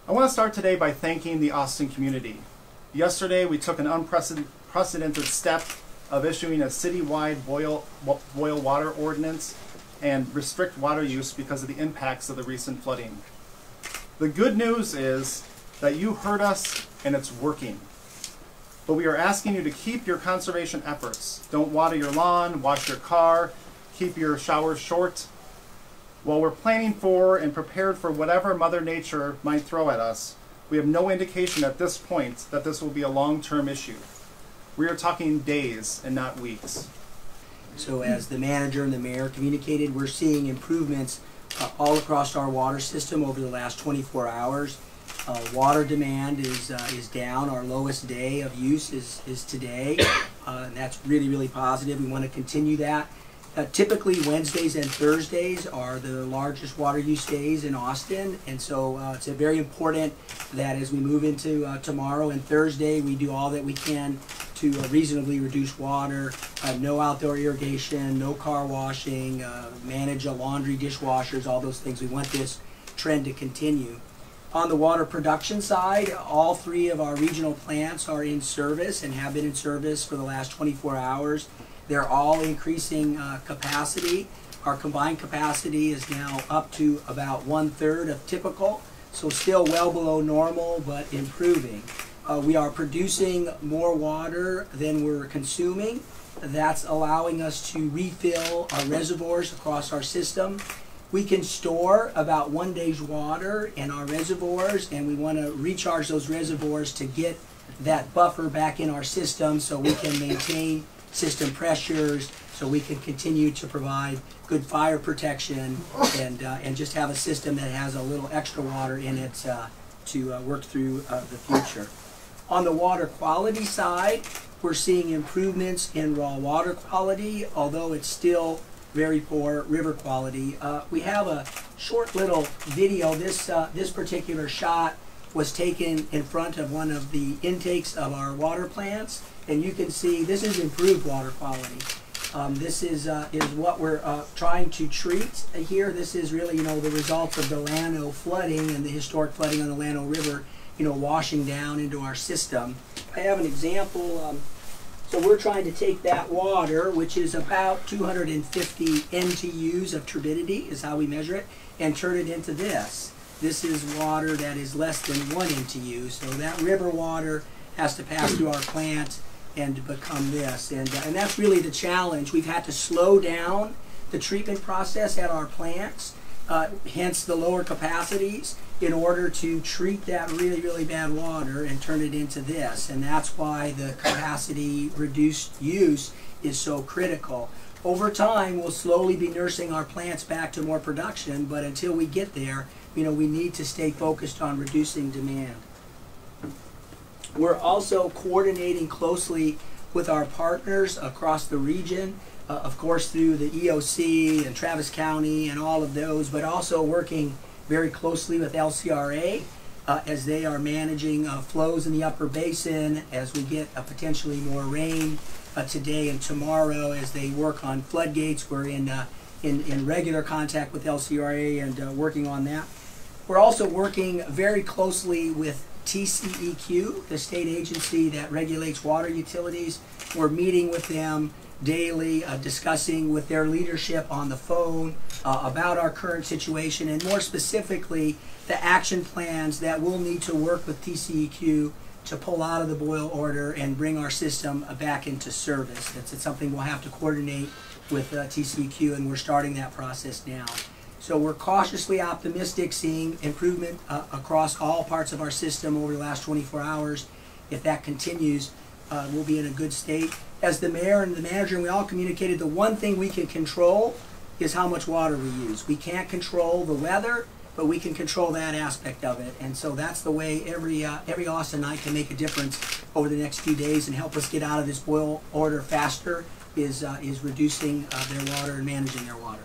I want to start today by thanking the Austin community. Yesterday we took an unprecedented step of issuing a citywide boil water ordinance and restrict water use because of the impacts of the recent flooding. The good news is that you heard us and it's working. But we are asking you to keep your conservation efforts. Don't water your lawn, wash your car, keep your showers short. While we're planning for and prepared for whatever Mother Nature might throw at us, we have no indication at this point that this will be a long-term issue. We are talking days and not weeks. So as the manager and the mayor communicated, we're seeing improvements all across our water system over the last 24 hours. Water demand is down. Our lowest day of use is today, and that's really, really positive. We want to continue that. Typically Wednesdays and Thursdays are the largest water use days in Austin, and so it's very important that as we move into tomorrow and Thursday, we do all that we can to reasonably reduce water, no outdoor irrigation, no car washing, manage laundry, dishwashers, all those things. We want this trend to continue. On the water production side, all three of our regional plants are in service and have been in service for the last 24 hours. They're all increasing capacity. Our combined capacity is now up to about 1/3 of typical, so still well below normal, but improving. We are producing more water than we're consuming. That's allowing us to refill our reservoirs across our system. We can store about 1 day's water in our reservoirs, and we want to recharge those reservoirs to get that buffer back in our system so we can maintain system pressures, so we can continue to provide good fire protection and just have a system that has a little extra water in it to work through the future. On the water quality side, we're seeing improvements in raw water quality, although it's still very poor river quality. We have a short little video. This particular shot was taken in front of one of the intakes of our water plants, and you can see this is improved water quality. This is what we're trying to treat here. This is really, the results of the Llano flooding and the historic flooding on the Llano River, washing down into our system. I have an example. So we're trying to take that water, which is about 250 NTUs of turbidity, is how we measure it, and turn it into this. This is water that is less than 1 NTU. So that river water has to pass through our plant and become this. And that's really the challenge. We've had to slow down the treatment process at our plants, hence the lower capacities, in order to treat that really, really bad water and turn it into this. And that's why the capacity reduced use is so critical. Over time, we'll slowly be nursing our plants back to more production, but until we get there, we need to stay focused on reducing demand. We're also coordinating closely with our partners across the region, of course through the EOC and Travis County and all of those, but also working very closely with LCRA as they are managing flows in the upper basin as we get potentially more rain today and tomorrow. As they work on floodgates, we're in regular contact with LCRA and working on that. We're also working very closely with TCEQ, the state agency that regulates water utilities. We're meeting with them daily, discussing with their leadership on the phone about our current situation, and more specifically the action plans that we'll need to work with TCEQ to pull out of the boil order and bring our system back into service. It's something we'll have to coordinate with TCEQ, and we're starting that process now. So we're cautiously optimistic, seeing improvement across all parts of our system over the last 24 hours. If that continues, we'll be in a good state. As the mayor and the manager, and we all communicated, the one thing we can control is how much water we use. We can't control the weather, but we can control that aspect of it. And so that's the way every Austinite can make a difference over the next few days and help us get out of this boil order faster, is reducing their water and managing their water.